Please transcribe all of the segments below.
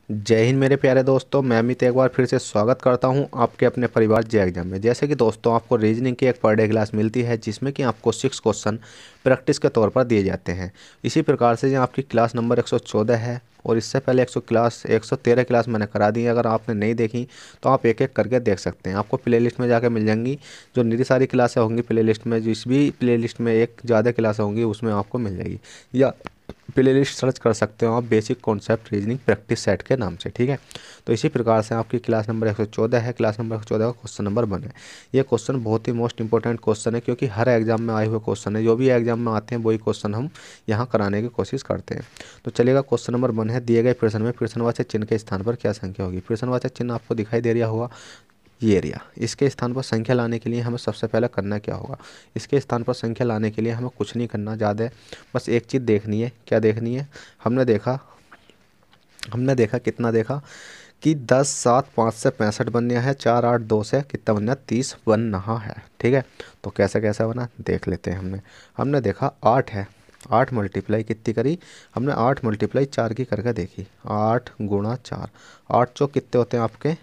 जय हिंद मेरे प्यारे दोस्तों। मैं अमित एक बार फिर से स्वागत करता हूं आपके अपने परिवार जे एग्जाम में। जैसे कि दोस्तों आपको रीजनिंग की एक पर डे क्लास मिलती है जिसमें कि आपको 6 क्वेश्चन प्रैक्टिस के तौर पर दिए जाते हैं। इसी प्रकार से जो आपकी क्लास नंबर 114 है और इससे पहले 113 क्लास मैंने करा दी है। अगर आपने नहीं देखी तो आप एक एक करके देख सकते हैं, आपको प्ले लिस्ट में जाकर मिल जाएंगी। जो मेरी सारी क्लासें होंगी प्ले लिस्ट में, जिस भी प्ले लिस्ट में एक ज़्यादा क्लास होंगी उसमें आपको मिल जाएगी, या प्ले लिस्ट सर्च कर सकते हो आप basic concept reasoning practice set के नाम से। ठीक है, तो इसी प्रकार से आपकी क्लास नंबर 114 है। क्लास नंबर 114 का क्वेश्चन नंबर 1 है। ये क्वेश्चन बहुत ही मोस्ट इंपॉर्टेंट क्वेश्चन है क्योंकि हर एग्जाम में आए हुए क्वेश्चन है, जो भी एग्जाम में आते हैं वही क्वेश्चन हम यहाँ कराने की कोशिश करते हैं। तो चलिएगा, क्वेश्चन नंबर 1 है। दिए गए प्रश्न में प्रश्नवाचक चिन्ह के स्थान पर क्या संख्या होगी। प्रश्नवाचक चिन्ह आपको दिखाई दे रहा होगा, ये एरिया। इसके स्थान पर संख्या लाने के लिए हमें सबसे पहले करना क्या होगा। इसके स्थान पर संख्या लाने के लिए हमें कुछ नहीं करना ज़्यादा, बस एक चीज़ देखनी है। क्या देखनी है? हमने देखा कितना देखा कि 10 7 5 से 65 बन रहा है, 4 8 2 से कितना बन रहा है, 30 बन रहा है। ठीक है, तो कैसे कैसे बना देख लेते हैं। हमने देखा 8 है, 8 मल्टीप्लाई कितनी करी हमने, 8 मल्टीप्लाई 4 की करके देखी, 8 गुणा 4। 8 चौक कितने होते हैं आपके,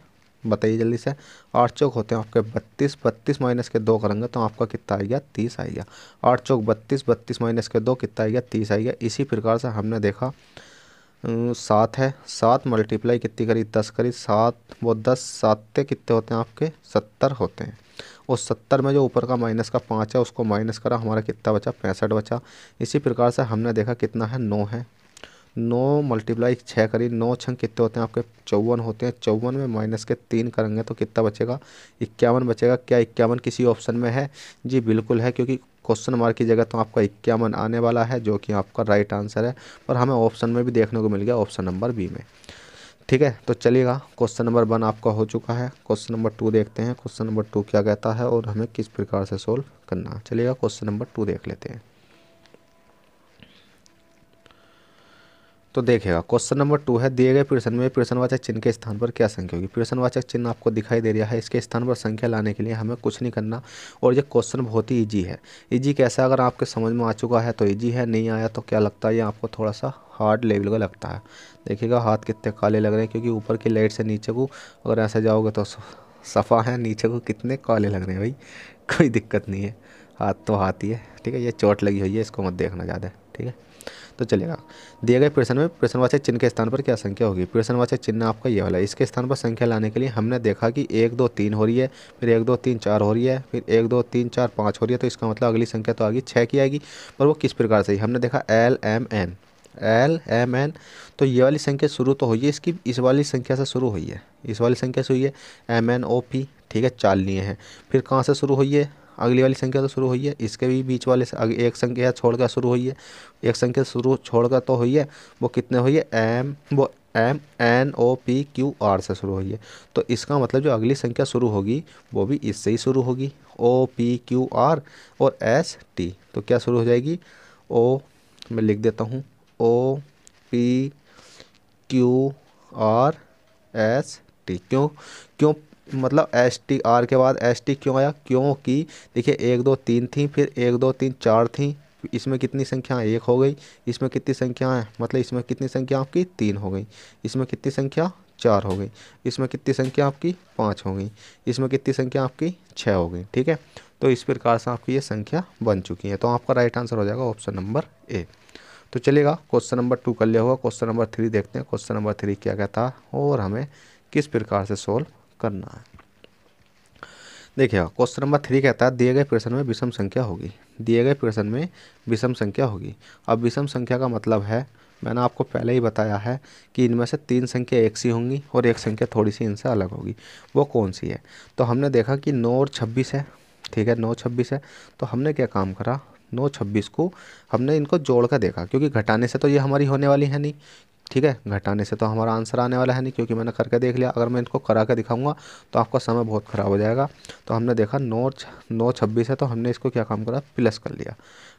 बताइए जल्दी से। 8 चौक होते हैं आपके 32, 32 माइनस के 2 करेंगे तो आपका कितना आएगा, 30 आएगा। 8 चौक 32, 32 माइनस के 2 कितना आएगा, 30 आएगा। इसी प्रकार से हमने देखा 7 है, 7 मल्टीप्लाई कितनी करी, 10 करी, 7 वो 10, 7 के कितने होते हैं आपके, 70 होते हैं। और 70 में जो ऊपर का माइनस का 5 है उसको माइनस करा, हमारा कितना बचा, 65 बचा। इसी प्रकार से हमने देखा कितना है, 9 है। 9 मल्टीप्लाई 6 करी, 9 छंग कितने होते हैं आपके, 54 होते हैं। 54 में माइनस के 3 करेंगे तो कितना बचेगा, 51 बचेगा। क्या 51 किसी ऑप्शन में है? जी बिल्कुल है, क्योंकि क्वेश्चन मार्क की जगह तो आपका 51 आने वाला है, जो कि आपका राइट आंसर है। पर हमें ऑप्शन में भी देखने को मिल गया, ऑप्शन नंबर बी में। ठीक है, तो चलिएगा, क्वेश्चन नंबर 1 आपका हो चुका है। क्वेश्चन नंबर 2 देखते हैं। क्वेश्चन नंबर 2 क्या कहता है और हमें किस प्रकार से सोल्व करना है। चलिएगा, क्वेश्चन नंबर 2 देख लेते हैं। तो देखिएगा, क्वेश्चन नंबर 2 है। दिए गए प्रश्न में प्रश्नवाचक चिन्ह के स्थान पर क्या संख्या होगी। प्रश्नवाचक चिन्ह आपको दिखाई दे रहा है, इसके स्थान पर संख्या लाने के लिए हमें कुछ नहीं करना। और ये क्वेश्चन बहुत ही इजी है। इजी कैसा, अगर आपके समझ में आ चुका है तो इजी है, नहीं आया तो क्या लगता है, ये आपको थोड़ा सा हार्ड लेवल का लगता है। देखिएगा हाथ कितने काले लग रहे हैं, क्योंकि ऊपर की लाइट से नीचे को अगर ऐसे जाओगे तो सफ़ा है, नीचे को कितने काले लग रहे हैं भाई। कोई दिक्कत नहीं है, हाथ तो हाथ ही है। ठीक है, ये चोट लगी हुई है, इसको मत देखना ज़्यादा। ठीक है, तो चलेगा। दिए गए प्रश्न में प्रश्नवाचक चिन्ह के स्थान पर क्या संख्या होगी। प्रश्नवाचक चिन्ह आपका ये वाला है। इसके स्थान पर संख्या लाने के लिए हमने देखा कि 1 2 3 हो रही है, फिर 1 2 3 4 हो रही है, फिर 1 2 3 4 5 हो रही है। तो इसका मतलब अगली संख्या तो आगे 6 की आएगी। पर वो किस प्रकार से, हमने देखा L M N, L M N. तो ये वाली संख्या शुरू तो हुई है इसकी, इस वाली संख्या से शुरू हुई है, इस वाली संख्या से हुई है, एम एन ओ पी। ठीक है, 4 लिए हैं। फिर कहाँ से शुरू हुई है, अगली वाली संख्या तो शुरू हुई है, इसके भी बीच वाले से आगे एक संख्या छोड़कर शुरू हुई है, एक संख्या शुरू छोड़कर तो हुई है। वो कितने हुई है, वो M N O P Q R से शुरू हुई है। तो इसका मतलब जो अगली संख्या शुरू होगी वो भी इससे ही शुरू होगी, ओ पी क्यू आर और एस टी। तो क्या शुरू हो जाएगी, ओ, मैं लिख देता हूँ, O P Q R S T. क्यों, क्यों मतलब एस टी आर के बाद एस टी क्यों आया, क्योंकि देखिए 1 2 3 थी, फिर 1 2 3 4 थी। इसमें कितनी संख्या, 1 हो गई। इसमें कितनी संख्या है, मतलब इसमें कितनी संख्या आपकी 3 हो गई। इसमें कितनी संख्या 4 हो गई। इसमें कितनी संख्या आपकी 5 हो गई। इसमें कितनी संख्या आपकी 6 हो गई। ठीक है, तो इस प्रकार से आपकी ये संख्या बन चुकी है। तो आपका राइट आंसर हो जाएगा ऑप्शन नंबर ए। तो चलिएगा, क्वेश्चन नंबर 2 कर लिया होगा। क्वेश्चन नंबर 3 देखते हैं। क्वेश्चन नंबर 3 क्या कहता है और हमें किस प्रकार से सोल्व करना है। देखिए, क्वेश्चन नंबर 3 कहता है दिए गए प्रश्न में विषम संख्या होगी। दिए गए प्रश्न में विषम संख्या होगी। अब विषम संख्या का मतलब है, मैंने आपको पहले ही बताया है कि इनमें से 3 संख्या एक सी होंगी और एक संख्या थोड़ी सी इनसे अलग होगी। वो कौन सी है? तो हमने देखा कि 9 और 26 है। ठीक है, 9 26 है। तो हमने क्या काम करा, 9 26 को हमने इनको जोड़ कर देखा, क्योंकि घटाने से तो ये हमारी होने वाली है नहीं। ठीक है, घटाने से तो हमारा आंसर आने वाला है नहीं, क्योंकि मैंने करके देख लिया। अगर मैं इनको करा के दिखाऊंगा तो आपका समय बहुत ख़राब हो जाएगा। तो हमने देखा 9 26 है, तो हमने इसको क्या काम करा, प्लस कर लिया।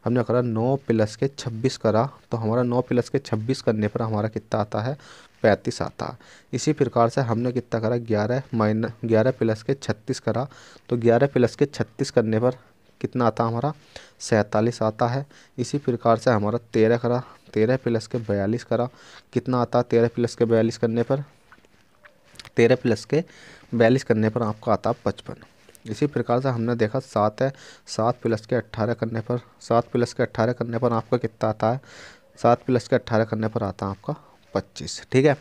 हमने करा 9 प्लस के 26 करा, तो हमारा 9 प्लस के 26 करने पर हमारा कितना आता है, 35 आता है। इसी प्रकार से हमने कितना करा, 11 प्लस के 36 करा, तो 11 प्लस के 36 करने पर कितना आता हमारा, 47 आता है। इसी प्रकार से हमारा 13 करा, 13 प्लस के 42 करा, कितना आता है 13 प्लस के 42 करने पर, 13 प्लस के 42 करने पर आपका आता 55। इसी प्रकार से हमने देखा 7 है, 7 प्लस के 18 करने पर, 7 प्लस के 18 करने पर आपका कितना आता है, 7 प्लस के 18 करने पर आता है आपका 25। ठीक है,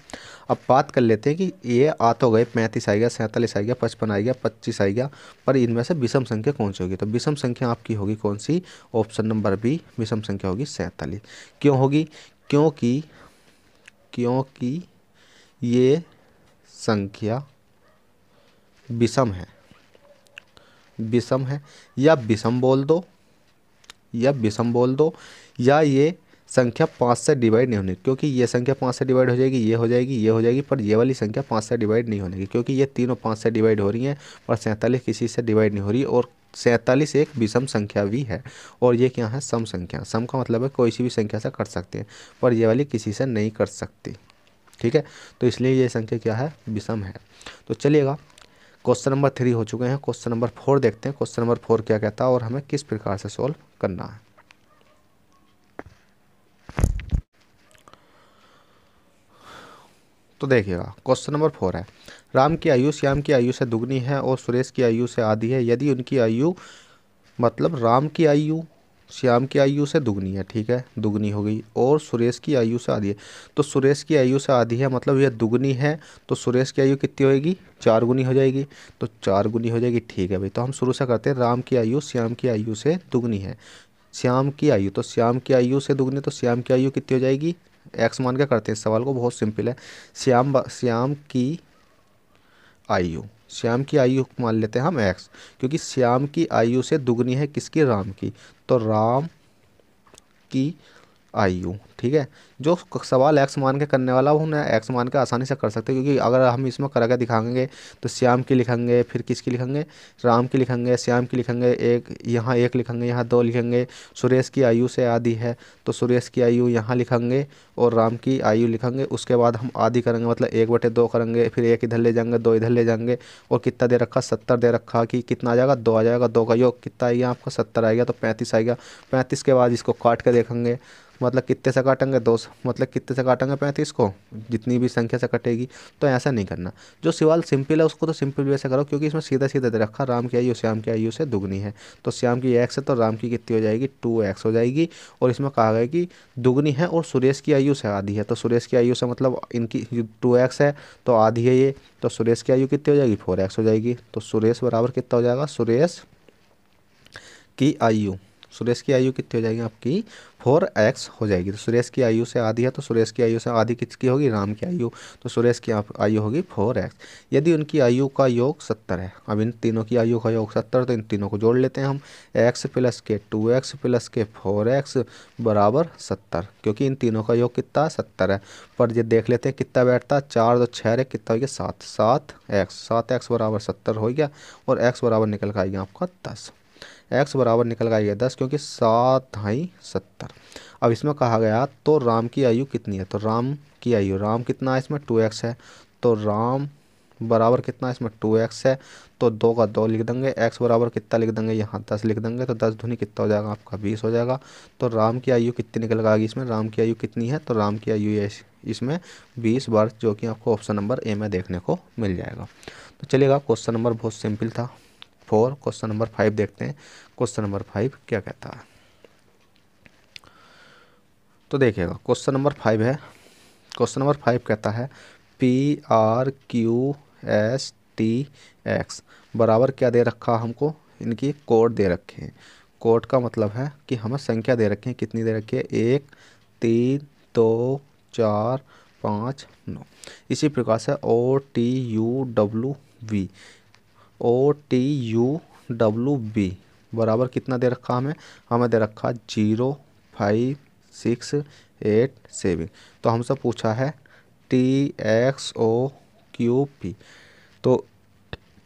अब बात कर लेते हैं कि ये आ तो गए 35 आ गया, 47 आ गया, 55 आ गया, 25 आ गया, पर इनमें से विषम संख्या कौन सी होगी? तो विषम संख्या आपकी होगी कौन सी? ऑप्शन नंबर बी, विषम संख्या होगी 47। क्यों होगी? क्योंकि क्योंकि ये संख्या विषम है, विषम है, या विषम बोल दो, या विषम बोल दो, या ये संख्या 5 से डिवाइड नहीं होनी, क्योंकि ये संख्या 5 से डिवाइड हो जाएगी, ये हो जाएगी, ये हो जाएगी, पर ये वाली संख्या 5 से डिवाइड नहीं होने की, क्योंकि ये तीनों 5 से डिवाइड हो रही हैं और 47 किसी से डिवाइड नहीं हो रही, और 47 एक विषम संख्या भी है, और ये क्या है? सम संख्या। सम का मतलब है कोई सी भी संख्या से कर सकते हैं, पर ये वाली किसी से नहीं कर सकती। ठीक है, तो इसलिए ये संख्या क्या है? विषम है। तो चलिएगा, क्वेश्चन नंबर 3 हो चुके हैं, क्वेश्चन नंबर 4 देखते हैं। क्वेश्चन नंबर 4 क्या कहता है और हमें किस प्रकार से सॉल्व करना है। तो देखिएगा, क्वेश्चन नंबर 4 है, राम की आयु श्याम की आयु से दुगनी है और सुरेश की आयु से आधी है, यदि उनकी आयु, मतलब राम की आयु श्याम की आयु से दुगनी है, ठीक है, दुगनी हो गई, और सुरेश की आयु से आधी है। तो सुरेश की आयु से आधी है, मतलब यह दुगनी है, तो सुरेश की आयु कितनी होगी? 4 गुनी हो जाएगी, तो 4 गुनी हो जाएगी। ठीक है भाई, तो हम शुरू से करते हैं। राम की आयु श्याम की आयु से दुगनी है, श्याम की आयु, तो श्याम की आयु से दुगनी, तो श्याम की आयु कितनी हो जाएगी? एक्स मान के करते हैं इस सवाल को, बहुत सिंपल है। श्याम की आयु, श्याम की आयु मान लेते हैं हम एक्स, क्योंकि श्याम की आयु से दुगनी है किसकी? राम की, तो राम की आयु। ठीक है, जो सवाल एक्स मान के करने वाला वो ना एक्स मान के आसानी से कर सकते हैं, क्योंकि अगर हम इसमें करके दिखाएंगे तो श्याम की लिखेंगे, फिर किसकी लिखेंगे? राम की लिखेंगे, श्याम की लिखेंगे, एक यहाँ एक लिखेंगे, यहाँ 2 लिखेंगे, सुरेश की आयु से आधी है तो सुरेश की आयु यहाँ लिखेंगे और राम की आयु लिखेंगे। उसके बाद हम आधी करेंगे, मतलब 1/2 करेंगे, फिर 1 इधर ले जाएंगे, 2 इधर ले जाएंगे, और कितना दे रखा? 70 दे रखा, कि कितना आ जाएगा? 2 आ जाएगा, 2 का योग कितना आएगा आपका? 70 आएगा, तो 35 आएगा। 35 के बाद इसको काट के देखेंगे, मतलब कितने से काटेंगे? 2 मतलब कितने से काटेंगे 35 को? जितनी भी संख्या से कटेगी। तो ऐसा नहीं करना, जो सवाल सिंपल है उसको तो सिंपल वे से करो, क्योंकि इसमें सीधा सीधा दे रखा राम की आयु श्याम की आयु से दुगनी है, तो श्याम की एक्स है तो राम की कितनी हो जाएगी? 2x हो जाएगी। और इसमें कहा गया कि दुगनी है और सुरेश की आयु से आधी है, तो सुरेश की आयु से मतलब इनकी 2x है तो आधी है ये, तो सुरेश की आयु कितनी हो जाएगी? 4x हो जाएगी। तो सुरेश बराबर कितना हो जाएगा? सुरेश की आयु, सुरेश की आयु कितनी हो जाएगी आपकी? 4x हो जाएगी। तो सुरेश की आयु से आधी है, तो सुरेश की आयु से आधी किसकी होगी? राम की आयु, तो सुरेश की आयु होगी 4x। यदि उनकी आयु का योग 70 है, अब इन तीनों की आयु का योग 70, तो इन तीनों को जोड़ लेते हैं हम, x प्लस के 2x प्लस के 4x बराबर 70, क्योंकि इन तीनों का योग कितना? 70 है। पर ये देख लेते हैं कितना बैठता है, 4 2 6 है, कितना हो गया? 7, 7x बराबर 70 हो गया, और x बराबर निकल कर आएगा आपका 10, x बराबर निकल कर आएगा 10, क्योंकि 7 ढाई 70। अब इसमें कहा गया तो राम की आयु कितनी है, तो राम की आयु, राम कितना है इसमें? 2x है, तो राम बराबर कितना है इसमें? 2x है, तो 2 का 2 लिख देंगे, x बराबर कितना लिख देंगे? यहाँ 10 लिख देंगे, तो 10 दूनी कितना हो जाएगा आपका? 20 हो जाएगा। तो राम की आयु कितनी निकल आएगी इसमें? राम की आयु कितनी है? तो राम की आयु इसमें 20 वर्ष, जो कि आपको ऑप्शन नंबर ए में देखने को मिल जाएगा। तो चलिएगा, क्वेश्चन नंबर बहुत सिंपल था 4। क्वेश्चन नंबर 5 देखते हैं, क्वेश्चन नंबर 5 क्या कहता है। तो देखिएगा, क्वेश्चन नंबर 5 है, क्वेश्चन नंबर 5 कहता है PRQSTX बराबर क्या दे रखा हमको? इनकी कोड दे रखे हैं। कोड का मतलब है कि हमें संख्या दे रखी है, कितनी दे रखी है? 1 3 2 4 5 9। इसी प्रकार से OTUWV बराबर कितना दे रखा हमें? हमें दे रखा 0 5 6 8 7। तो हमसे पूछा है TXOQP, तो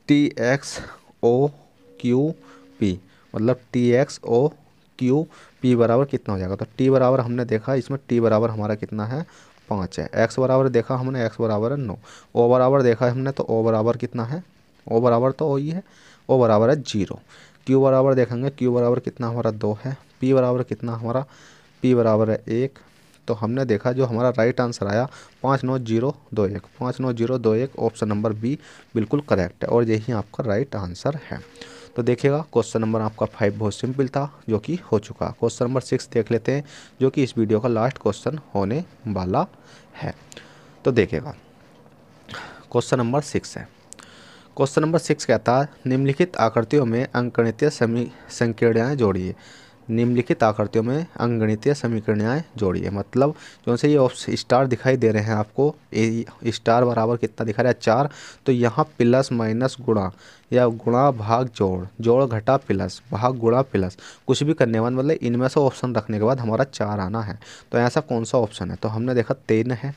TXOQP मतलब TXOQP बराबर कितना हो जाएगा? तो T बराबर हमने देखा इसमें, T बराबर हमारा कितना है? 5 है। X बराबर देखा हमने, X बराबर है 9। O बराबर देखा हमने, तो O बराबर कितना है? O बराबर तो O ही है, O बराबर है 0। Q बराबर देखेंगे, Q बराबर कितना हमारा? 2 है। P बराबर कितना हमारा? P बराबर है 1। तो हमने देखा जो हमारा राइट आंसर आया 59021, 59021 ऑप्शन नंबर बी बिल्कुल करेक्ट है और यही आपका राइट आंसर है। तो देखिएगा क्वेश्चन नंबर आपका 5 बहुत सिंपल था जो कि हो चुका। क्वेश्चन नंबर 6 देख लेते हैं जो कि इस वीडियो का लास्ट क्वेश्चन होने वाला है। तो देखिएगा क्वेश्चन नंबर 6 है। क्वेश्चन नंबर 6 कहता है निम्नलिखित आकृतियों में अंकगणितीय समीकरणाएँ जोड़िए। निम्नलिखित आकृतियों में अंकगणितीय समीकरणाएँ जोड़िए, मतलब जो से ये स्टार दिखाई दे रहे हैं आपको, स्टार बराबर कितना दिखा रहा है 4, तो यहाँ प्लस माइनस गुणा या गुणा भाग जोड़, जोड़ घटा प्लस, भाग गुणा प्लस, कुछ भी करने के बाद मतलब इनमें से ऑप्शन रखने के बाद हमारा 4 आना है। तो ऐसा कौन सा ऑप्शन है? तो हमने देखा 3 है,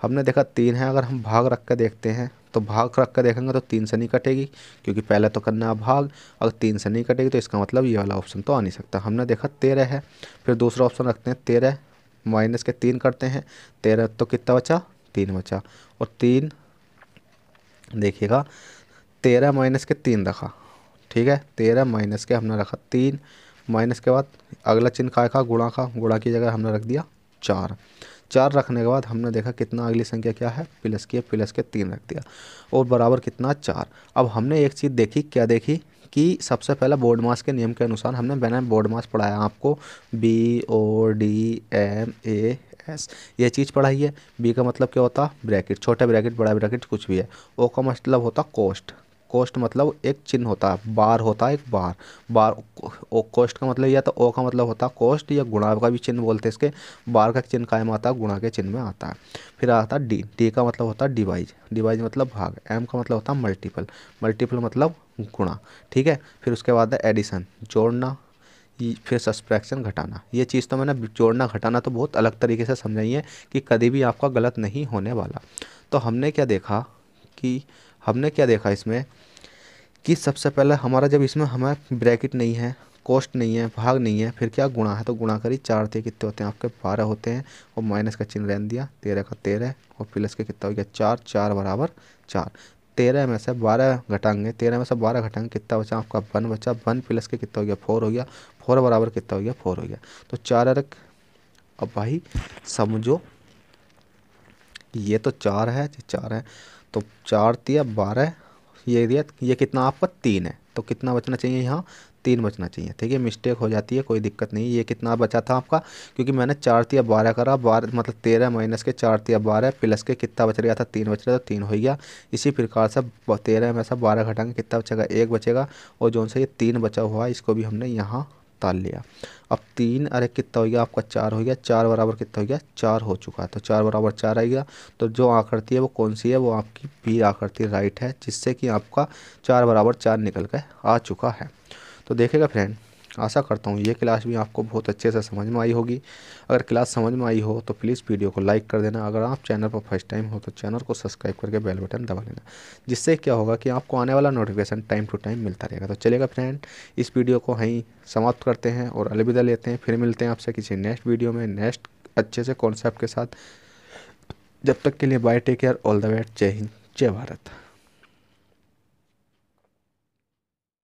हमने देखा 3 है। अगर हम भाग रख कर देखते हैं तो भाग रख कर देखेंगे तो 3 से नहीं कटेगी क्योंकि पहले तो करना है भाग। अगर 3 से नहीं कटेगी तो इसका मतलब ये वाला ऑप्शन तो आ नहीं सकता। हमने देखा 13 है, फिर दूसरा ऑप्शन रखते हैं 13 माइनस के 3 करते हैं, 13 तो कितना बचा 3 बचा, और 3 देखिएगा 13 माइनस के 3 रखा, ठीक है 13 माइनस के हमने रखा 3, माइनस के बाद अगला चिन्ह काय का गुणा का, गुणा की जगह हमने रख दिया 4, 4 रखने के बाद हमने देखा कितना अगली संख्या क्या है प्लस की है, प्लस के 3 रख दिया और बराबर कितना 4। अब हमने एक चीज़ देखी, क्या देखी कि सबसे पहला बोर्ड मास के नियम के अनुसार हमने मैंने बोर्ड मास पढ़ाया आपको BODMAS ये चीज़ पढ़ाई है। बी का मतलब क्या होता ब्रैकेट, छोटा ब्रैकेट बड़ा ब्रैकेट कुछ भी है। ओ का मतलब होता कोस्ट, कोस्ट मतलब एक चिन्ह होता है, बार होता है एक बार, बार ओ कोस्ट का मतलब या तो ओ का मतलब होता है कोस्ट या गुणा का भी चिन्ह बोलते हैं इसके, बार का चिन्ह कायम आता है गुणा के चिन्ह में आता है। फिर आता है डी, डी का मतलब होता है डिवाइज, डिवाइज मतलब भाग, एम का मतलब होता है मल्टीपल, मल्टीपल मतलब गुणा, ठीक है। फिर उसके बाद है एडिशन जोड़ना, फिर सब्सट्रैक्शन घटाना। ये चीज़ तो मैंने जोड़ना घटाना तो बहुत अलग तरीके से समझाई है कि कभी भी आपका गलत नहीं होने वाला। तो हमने क्या देखा कि हमने क्या देखा इसमें कि सबसे पहले हमारा जब इसमें हमें ब्रैकेट नहीं है, कोष्ट नहीं है, भाग नहीं है, फिर क्या गुणा है, तो गुणा करी 4 थे कितने होते हैं आपके 12 होते हैं, और माइनस का चिन्ह रहने दिया 13 का 13 और प्लस के कितना हो गया 4, 4 बराबर 4। 13 में से 12 घटाएंगे, 13 में से 12 घटाएंगे कितना बचा आपका 1 बचा, 1 प्लस के कितना हो गया 4 हो गया, 4 बराबर कितना हो गया 4 हो गया। तो 4 अर्क, अब भाई समझो ये तो 4 है, 4 है तो 4 दिया 12, ये दिया, ये कितना आपका 3 है, तो कितना बचना चाहिए यहाँ 3 बचना चाहिए, ठीक है। मिस्टेक हो जाती है कोई दिक्कत नहीं। ये कितना बचा था आपका, क्योंकि मैंने 4 तिया 12 करा, 12 मतलब 13 माइनस के 4 तिया 12 प्लस के कितना बच गया था 3 बच रहा था, तो 3 हो गया। इसी प्रकार से 13 में से 12 घटाएंगे कितना बचेगा 1 बचेगा, और जो से ये 3 बचा हुआ है इसको भी हमने यहाँ ताल लिया। अब 3 अरे कितना हो गया आपका 4 हो गया, 4 बराबर कितना हो गया 4 हो चुका है, तो 4 बराबर 4 आएगा। तो जो आकृति है वो कौन सी है, वो आपकी बी आकृति राइट है, जिससे कि आपका 4 बराबर 4 निकल कर आ चुका है। तो देखिएगा फ्रेंड, आशा करता हूँ ये क्लास भी आपको बहुत अच्छे से समझ में आई होगी। अगर क्लास समझ में आई हो तो प्लीज़ वीडियो को लाइक कर देना। अगर आप चैनल पर फर्स्ट टाइम हो तो चैनल को सब्सक्राइब करके बेल बटन दबा लेना, जिससे क्या होगा कि आपको आने वाला नोटिफिकेशन टाइम टू टाइम मिलता रहेगा। तो चलेगा फ्रेंड, इस वीडियो को वहीं समाप्त करते हैं और अलविदा लेते हैं। फिर मिलते हैं आपसे किसी नेक्स्ट वीडियो में नेक्स्ट अच्छे से कॉन्सेप्ट के साथ। जब तक के लिए bye, take care, all the best, जय हिंद, जय भारत।